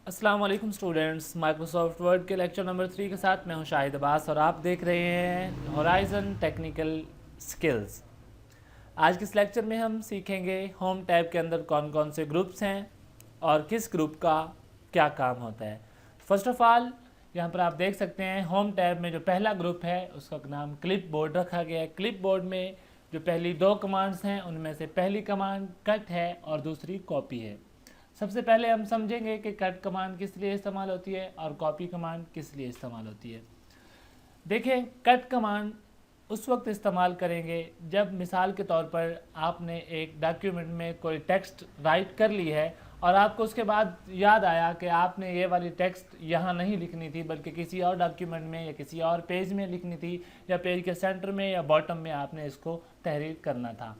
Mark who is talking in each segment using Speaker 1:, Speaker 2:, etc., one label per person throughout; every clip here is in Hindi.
Speaker 1: अस्सलाम वालेकुम स्टूडेंट्स, माइक्रोसॉफ्ट वर्ड के लेक्चर नंबर 3 के साथ मैं हूं शाहिद अब्बास और आप देख रहे हैं होराइजन टेक्निकल स्किल्स। आज के इस लेक्चर में हम सीखेंगे होम टैब के अंदर कौन कौन से ग्रुप्स हैं और किस ग्रुप का क्या काम होता है। फर्स्ट ऑफ ऑल, यहाँ पर आप देख सकते हैं होम टैब में जो पहला ग्रुप है उसका नाम क्लिप बोर्ड रखा गया है। क्लिप बोर्ड में जो पहली दो कमांड्स हैं उनमें से पहली कमांड कट है और दूसरी कॉपी है। सबसे पहले हम समझेंगे कि कट कमांड किस लिए इस्तेमाल होती है और कॉपी कमांड किस लिए इस्तेमाल होती है। देखिए, कट कमांड उस वक्त इस्तेमाल करेंगे जब मिसाल के तौर पर आपने एक डॉक्यूमेंट में कोई टेक्स्ट राइट कर ली है और आपको उसके बाद याद आया कि आपने ये वाली टेक्स्ट यहाँ नहीं लिखनी थी बल्कि किसी और डॉक्यूमेंट में या किसी और पेज में लिखनी थी, या पेज के सेंटर में या बॉटम में आपने इसको तहरीर करना था।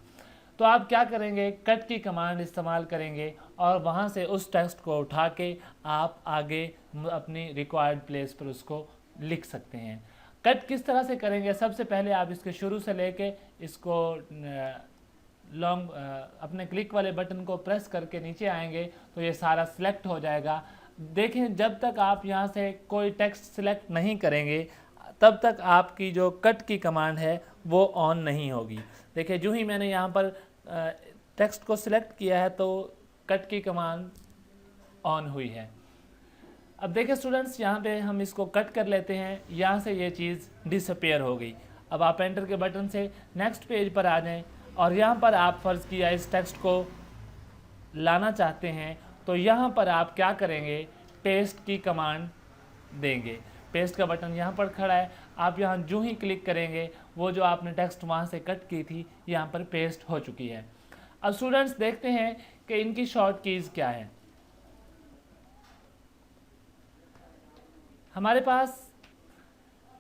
Speaker 1: तो आप क्या करेंगे, कट की कमांड इस्तेमाल करेंगे और वहाँ से उस टेक्स्ट को उठा के आप आगे अपनी रिक्वायर्ड प्लेस पर उसको लिख सकते हैं। कट किस तरह से करेंगे, सबसे पहले आप इसके शुरू से लेके इसको लॉन्ग अपने क्लिक वाले बटन को प्रेस करके नीचे आएंगे तो ये सारा सिलेक्ट हो जाएगा। देखें, जब तक आप यहाँ से कोई टेक्स्ट सिलेक्ट नहीं करेंगे तब तक आपकी जो कट की कमांड है वो ऑन नहीं होगी। देखिए, जो ही मैंने यहाँ पर टेक्स्ट को सिलेक्ट किया है तो कट की कमांड ऑन हुई है। अब देखिए स्टूडेंट्स, यहाँ पे हम इसको कट कर लेते हैं, यहाँ से ये चीज़ डिसअपेयर हो गई। अब आप एंटर के बटन से नेक्स्ट पेज पर आ जाएं और यहाँ पर आप फ़र्ज़ किया इस टेक्स्ट को लाना चाहते हैं तो यहाँ पर आप क्या करेंगे, पेस्ट की कमांड देंगे। पेस्ट का बटन यहाँ पर खड़ा है, आप यहाँ जो ही क्लिक करेंगे वो जो आपने टेक्स्ट वहाँ से कट की थी यहाँ पर पेस्ट हो चुकी है। अब स्टूडेंट्स देखते हैं कि इनकी शॉर्ट कीज़ क्या है। हमारे पास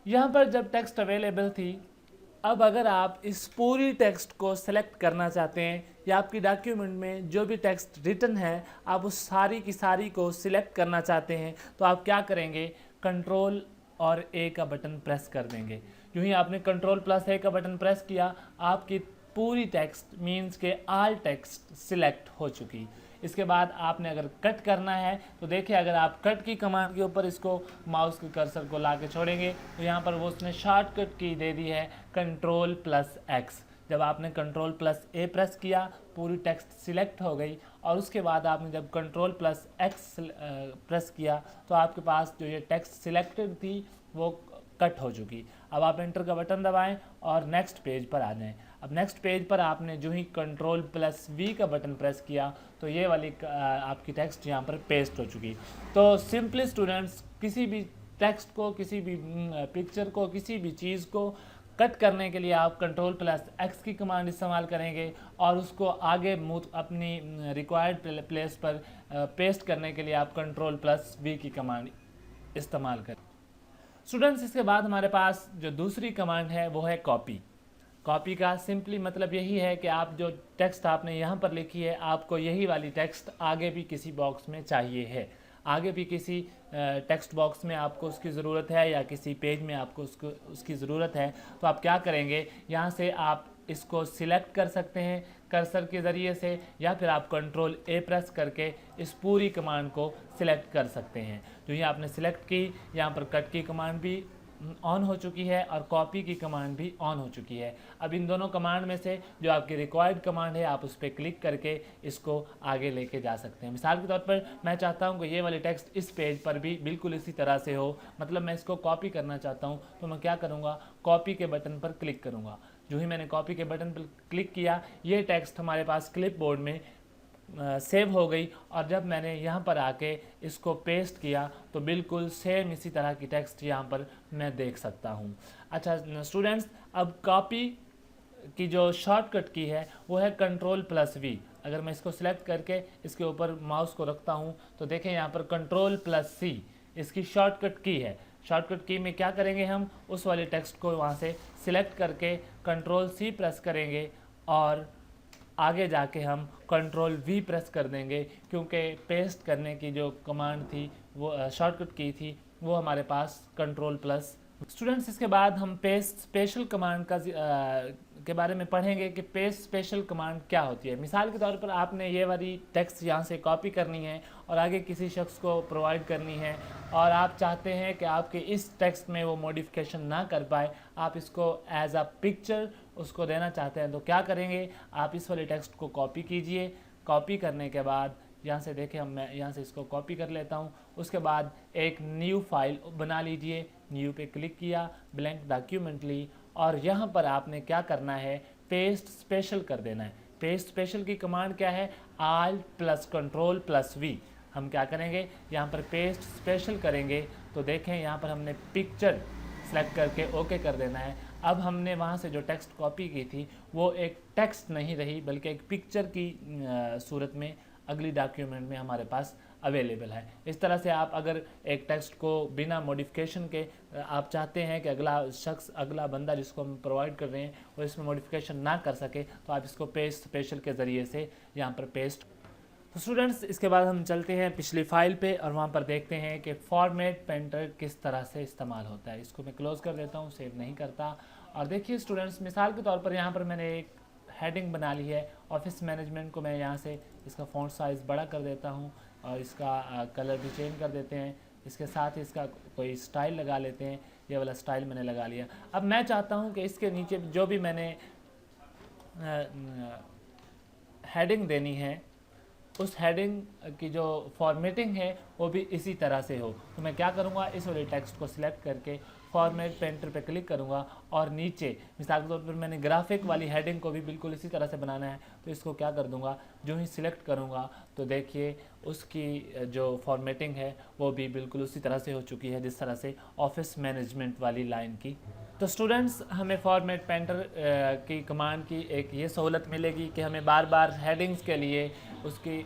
Speaker 1: यहाँ पर जब टेक्स्ट अवेलेबल थी, अब अगर आप इस पूरी टेक्स्ट को सेलेक्ट करना चाहते हैं या आपकी डॉक्यूमेंट में जो भी टेक्स्ट रिटन है आप उस सारी की सारी को सिलेक्ट करना चाहते हैं तो आप क्या करेंगे, कंट्रोल और ए का बटन प्रेस कर देंगे। यूँ ही आपने कंट्रोल प्लस ए का बटन प्रेस किया, आपकी पूरी टेक्स्ट मीन्स के ऑल टेक्स्ट सिलेक्ट हो चुकी। इसके बाद आपने अगर कट करना है तो देखिए, अगर आप कट की कमांड के ऊपर इसको माउस के कर्सर को ला के छोड़ेंगे तो यहाँ पर वो उसने शॉर्टकट की दे दी है कंट्रोल प्लस एक्स। जब आपने कंट्रोल प्लस ए प्रेस किया पूरी टेक्स्ट सिलेक्ट हो गई और उसके बाद आपने जब कंट्रोल प्लस एक्स प्रेस किया तो आपके पास जो ये टेक्स्ट सिलेक्टेड थी वो कट हो चुकी। अब आप एंटर का बटन दबाएं और नेक्स्ट पेज पर आ जाएं। अब नेक्स्ट पेज पर आपने जो ही कंट्रोल प्लस वी का बटन प्रेस किया तो ये वाली आपकी टेक्स्ट यहाँ पर पेस्ट हो चुकी। तो सिंपली स्टूडेंट्स, किसी भी टेक्स्ट को, किसी भी पिक्चर को, किसी भी चीज़ को कट करने के लिए आप कंट्रोल प्लस एक्स की कमांड इस्तेमाल करेंगे और उसको आगे अपनी रिक्वायर्ड प्लेस पर पेस्ट करने के लिए आप कंट्रोल प्लस वी की कमांड इस्तेमाल करें। स्टूडेंट्स, इसके बाद हमारे पास जो दूसरी कमांड है वो है कॉपी। कॉपी का सिंपली मतलब यही है कि आप जो टेक्स्ट आपने यहाँ पर लिखी है आपको यही वाली टेक्स्ट आगे भी किसी बॉक्स में चाहिए है, आगे भी किसी टेक्स्ट बॉक्स में आपको उसकी ज़रूरत है या किसी पेज में आपको उसकी ज़रूरत है। तो आप क्या करेंगे, यहाँ से आप इसको सिलेक्ट कर सकते हैं कर्सर के ज़रिए से, या फिर आप कंट्रोल ए प्रेस करके इस पूरी कमांड को सिलेक्ट कर सकते हैं। जो ये आपने सिलेक्ट की, यहाँ पर कट की कमांड भी ऑन हो चुकी है और कॉपी की कमांड भी ऑन हो चुकी है। अब इन दोनों कमांड में से जो आपकी रिक्वायर्ड कमांड है आप उस पर क्लिक करके इसको आगे लेके जा सकते हैं। मिसाल के तौर पर मैं चाहता हूं कि ये वाली टेक्स्ट इस पेज पर भी बिल्कुल इसी तरह से हो, मतलब मैं इसको कॉपी करना चाहता हूं तो मैं क्या करूंगा, कॉपी के बटन पर क्लिक करूंगा। जो ही मैंने कॉपी के बटन पर क्लिक किया ये टेक्स्ट हमारे पास क्लिप बोर्ड में सेव हो गई और जब मैंने यहाँ पर आके इसको पेस्ट किया तो बिल्कुल सेम इसी तरह की टेक्स्ट यहाँ पर मैं देख सकता हूँ। अच्छा स्टूडेंट्स, अब कॉपी की जो शॉर्टकट की है वो है कंट्रोल प्लस वी। अगर मैं इसको सिलेक्ट करके इसके ऊपर माउस को रखता हूँ तो देखें यहाँ पर कंट्रोल प्लस सी इसकी शॉर्टकट की है। शॉर्टकट की में क्या करेंगे, हम उस वाले टेक्स्ट को वहाँ से सिलेक्ट करके कंट्रोल सी प्रेस करेंगे और आगे जाके हम कंट्रोल वी प्रेस कर देंगे, क्योंकि पेस्ट करने की जो कमांड थी वो शॉर्टकट की थी वो हमारे पास कंट्रोल प्लस। स्टूडेंट्स, इसके बाद हम पेस्ट स्पेशल कमांड के बारे में पढ़ेंगे कि पेस्ट स्पेशल कमांड क्या होती है। मिसाल के तौर पर आपने ये वाली टेक्स्ट यहाँ से कॉपी करनी है और आगे किसी शख्स को प्रोवाइड करनी है और आप चाहते हैं कि आपके इस टेक्स्ट में वो मॉडिफिकेशन ना कर पाए, आप इसको एज अ पिक्चर उसको देना चाहते हैं, तो क्या करेंगे, आप इस वाले टेक्स्ट को कॉपी कीजिए। कॉपी करने के बाद यहाँ से देखें, मैं यहाँ से इसको कॉपी कर लेता हूँ। उसके बाद एक न्यू फाइल बना लीजिए, न्यू पे क्लिक किया, ब्लैंक डॉक्यूमेंट ली और यहाँ पर आपने क्या करना है, पेस्ट स्पेशल कर देना है। पेस्ट स्पेशल की कमांड क्या है, Alt plus control plus V। हम क्या करेंगे, यहाँ पर पेस्ट स्पेशल करेंगे तो देखें यहाँ पर हमने पिक्चर सेलेक्ट करके ओके कर देना है। अब हमने वहाँ से जो टेक्स्ट कॉपी की थी वो एक टेक्स्ट नहीं रही बल्कि एक पिक्चर की सूरत में अगली डॉक्यूमेंट में हमारे पास अवेलेबल है। इस तरह से आप अगर एक टेक्स्ट को बिना मॉडिफिकेशन के आप चाहते हैं कि अगला शख्स, अगला बंदा जिसको हम प्रोवाइड कर रहे हैं वो इसमें मॉडिफिकेशन ना कर सके, तो आप इसको पेस्ट स्पेशल के ज़रिए से यहाँ पर पेस्ट। तो स्टूडेंट्स, इसके बाद हम चलते हैं पिछली फाइल पे और वहाँ पर देखते हैं कि फॉर्मेट पेंटर किस तरह से इस्तेमाल होता है। इसको मैं क्लोज कर देता हूँ, सेव नहीं करता। और देखिए स्टूडेंट्स, मिसाल के तौर पर यहाँ पर मैंने एक हेडिंग बना ली है, ऑफिस मैनेजमेंट को मैं यहाँ से इसका फ़ॉन्ट साइज़ बड़ा कर देता हूँ और इसका कलर भी चेंज कर देते हैं। इसके साथ ही इसका कोई स्टाइल लगा लेते हैं, ये वाला स्टाइल मैंने लगा लिया। अब मैं चाहता हूँ कि इसके नीचे जो भी मैंने हेडिंग देनी है उस हेडिंग की जो फॉर्मेटिंग है वो भी इसी तरह से हो। तो मैं क्या करूँगा, इस वाले टेक्स्ट को सिलेक्ट करके फॉर्मेट पेंटर पे क्लिक करूँगा और नीचे मिसाल के तौर पर मैंने ग्राफिक वाली हेडिंग को भी बिल्कुल इसी तरह से बनाना है, तो इसको क्या कर दूँगा, जो ही सिलेक्ट करूँगा तो देखिए उसकी जो फॉर्मेटिंग है वो भी बिल्कुल उसी तरह से हो चुकी है जिस तरह से ऑफिस मैनेजमेंट वाली लाइन की। तो स्टूडेंट्स, हमें फॉर्मेट पेंटर की कमांड की एक ये सहूलत मिलेगी कि हमें बार बार हेडिंग्स के लिए उसकी